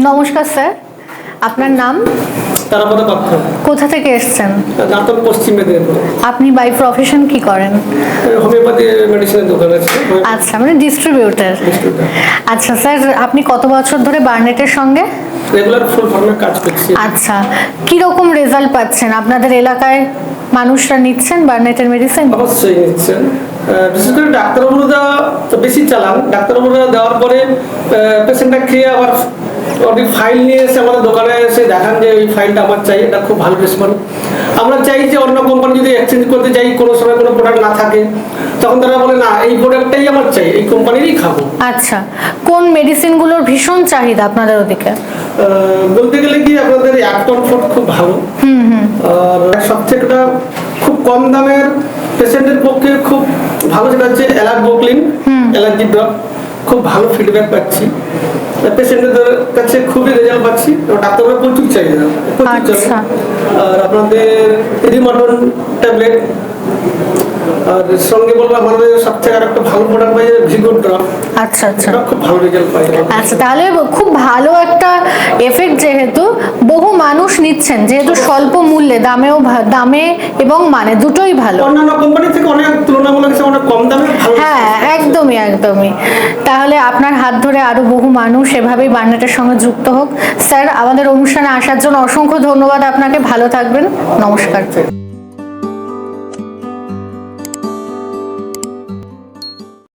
নমস্কার স্যার, আপনার নাম? তারাপদ পাত্র। কোথা থেকে এসেছেন? দাঁতন, পশ্চিম মেদিনীপুর। আপনি বাই প্রফেশন কি করেন? হোমিওপ্যাথি মেডিসিনের দোকান আছে। আচ্ছা, মানে ডিস্ট্রিবিউটর। আচ্ছা স্যার, আপনি কত বছর ধরে বার্নেটের সঙ্গে রেগুলার ফুল ফর্মে কাজ করছি। আচ্ছা, কি রকম রেজাল্ট পাচ্ছেন? আপনাদের এলাকায় মানুষরা নিচ্ছেন বার্নেটের মেডিসিন? অবশ্যই নিচ্ছেন। বিশেষ করে ডাক্তারবাবুরা দেওয়া তো বেশি চালান। ডাক্তারবাবুরা দেওয়ার পরে পেশেন্টটা খেয়ে আবার ওই ফাইল নিয়ে এসে আমাদের দোকানে এসে দেখান যে ওই ফাইলটা আমার চাই, এটা খুব ভালো রেসপন্স। আমরা চাই যে অন্য কোম্পানি যদি এক্সচেঞ্জ করতে যাই, কোনো সময় কোনো প্রোডাক্ট না থাকে, তখন তারা বলে না এই প্রোডাক্টটাই আমার চাই, এই কোম্পানিরই খাবো। আচ্ছা, কোন মেডিসিনগুলোর ভীষণ চাহিদা আপনাদের ওদিকে? বলতে গেলে কি আপনাদের অ্যাক্টন ফুড খুব ভালো। আর সবথেকে খুব কম দামের পেশেন্টের পক্ষে খুব ভালো, সেটা হচ্ছে অ্যালার্গোক্লিন অ্যালার্জি ড্রপ। খুব ভালো ফিডব্যাক পাচ্ছি, পেশেন্টদের কাছে খুবই রেজাল্ট পাচ্ছি। ডাক্তাররা প্রচুর চাহিদা, প্রচুর চাহিদা। আর আপনাদের রিমটন ট্যাবলেট, আর সঙ্গে বলবো আমাদের সবথেকে আর একটা ভালো প্রোডাক্ট পাই ভিগো ড্রপ। আচ্ছা আচ্ছা, খুব ভালো রেজাল্ট পাই। আচ্ছা, তাহলে খুব ভালো একটা এফেক্ট, যেহেতু বহু মানুষ নিচ্ছেন, যেহেতু স্বল্প মূল্যে, দামে এবং মানে দুটোই ভালো। অন্যান্য কোম্পানি থেকে অনেক তুলনামূলক অনেক কম দামে ভালো। হ্যাঁ, একদমই একদমই। তাহলে আপনার হাত ধরে আরো বহু মানুষ এভাবেই বার্নেটের সঙ্গে যুক্ত হোক। স্যার, আমাদের অনুষ্ঠানে আসার জন্য অসংখ্য ধন্যবাদ আপনাকে। ভালো থাকবেন, নমস্কার।